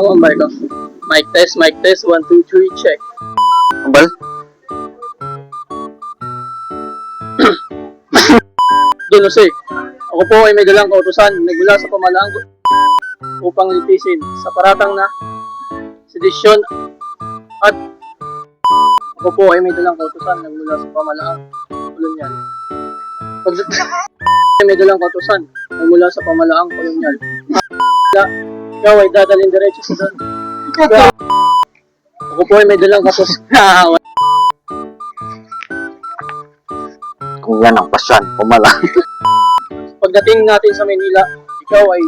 Oo, Marco. Mic test, 1, 2, 3, check. Ambal? Doon, Jose. Ako po ay may dalang kautusan nagmula sa pamalaang upang litisin sa paratang na sedisyon at ako po ay may dalang kautusan nagmula sa pamalaang kolonyal. Ay may dalang kautusan nagmula sa pamalaang kolonyal. Ikaw ay dadalhin diretso sa doon. Ako po ay may dalang kautusan. Kung yan ang pasyan, pamalang. Pagdating natin sa Manila, ikaw ay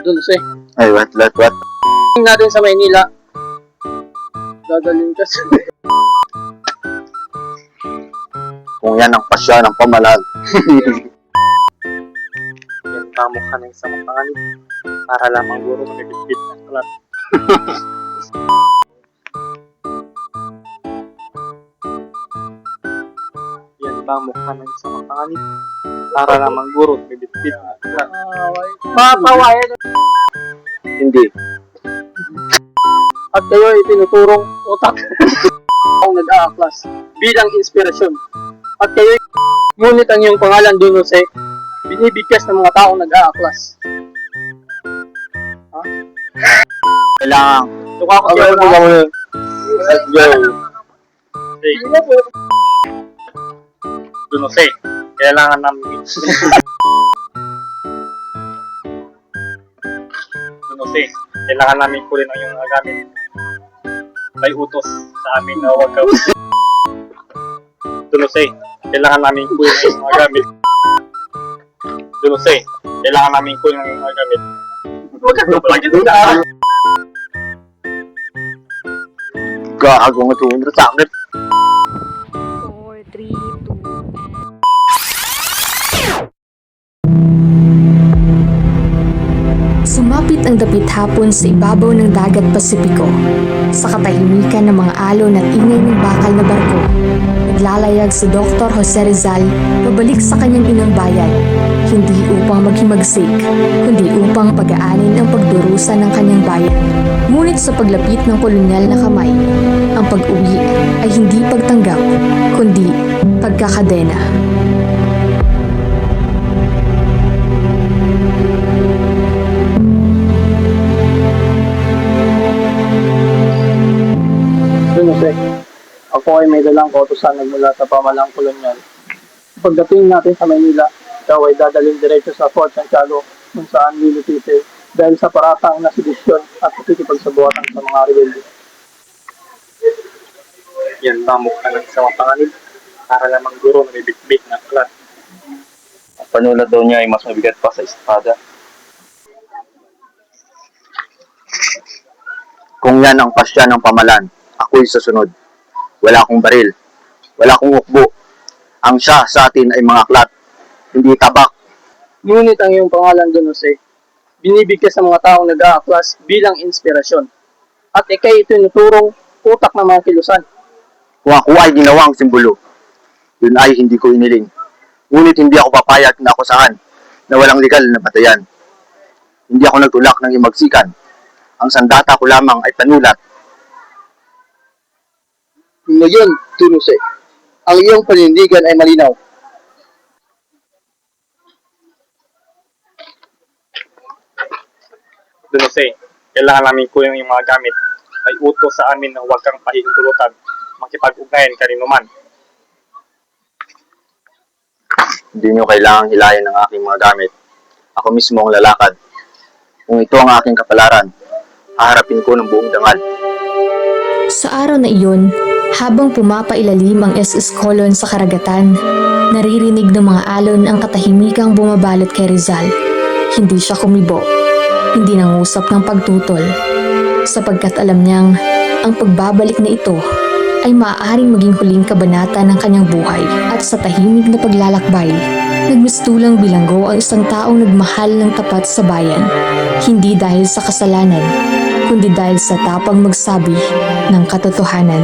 doon, Jose. Ay, what? Pagdating natin sa Manila, dadalhin ka sa... Kung yan ang pasyan, ang pamalang. Yan tamo ka ng isang panganib para lamang guro magagipit ng kalat. Yan tamo ka ng isang panganib para lamang guro magagipit ng kalat. Papawayan! Hindi. At kayo ay tinuturong utak ang nag-aaklas bilang inspirasyon. At kayo ngunit ang iyong pangalan doon, Jose, binibigkas ng mga taong nag-aaklas. Ha? Kailangan. Tuka ko kayo na. Let's go. Sige na po. Doon, Jose, kailangan namin. Doon, Jose, kailangan namin kunin ang iyong mga gamit. May utos sa amin na huwag ka. Doon, Jose, kailangan namin kunin ang iyong mga gamit. Doon, Jose, kailangan namin kunin ang iyong mga gamit. Huwag ka ito palagi doon na. Gago nga ito. Sakit. 4, 3, 2. Sumapit ang dapit hapon sa ibabaw ng dagat Pasipiko. Sa katahimikan ng mga alon at ingay ng bakal na barko, naglalayag si Dr. Jose Rizal pabalik sa kanyang inang bayan, hindi upang maghimagsik, kundi upang pag-aanin ang pagdurusa ng kanyang bayan. Ngunit sa paglapit ng kolonyal na kamay, ang pag-uwi ay hindi pagtanggap, kundi pagkakadena. Doon, Jose, ako ay may dalang kautusan nagmula sa pamalang kolonyal. Pagdating natin sa Manila, ikaw ay dadalhin diretso sa Fort Santiago kung saan lilitisin dahil sa paratang na sedisyon at pakikipagsabuatan sa mga rebelde. Yan tamo ka ng isang panganib para lamang guro na may bitbit na kalat. Ang panulat daw niya ay mas mabigat pa sa espada. Kung yan ang pasyan ng pamalan, ako'y susunod. Wala akong baril. Wala akong ukbo. Ang siya sa atin ay mga aklat, hindi tabak. Ngunit ang iyong pangalan doon, Jose, binibigkas sa mga taong nag-aaklas bilang inspirasyon. At ikay itinuturong utak ng mga kilusan. Kung ako ay ginawang simbolo, yun ay hindi ko iniling. Ngunit hindi ako papayag na ako saan na walang legal na batayan. Hindi ako nagtulak ng imagsikan. Ang sandata ko lamang ay panulat. Ngayon, Tunuse, ang iyong panindigan ay malinaw. Doon, Jose, kailangan namin kunin yung mga gamit. Ay utos sa amin na huwag kang pahihintulutan, makipag-ugnayan kanino man. Hindi nyo kailangang hilayan ang aking mga gamit. Ako mismo ang lalakad. Kung ito ang aking kapalaran, haharapin ko ng buong dangal. Sa araw na iyon, habang pumapailalim ang SS Colon sa karagatan, naririnig ng mga alon ang katahimikang bumabalot kay Rizal. Hindi siya kumibo, hindi nangusap ng pagtutol, sapagkat alam niyang ang pagbabalik na ito ay maaaring maging huling kabanata ng kanyang buhay. At sa tahimik na paglalakbay, nagmistulang bilanggo ang isang taong nagmahal ng tapat sa bayan, hindi dahil sa kasalanan, kundi dahil sa tapang magsabi ng katotohanan.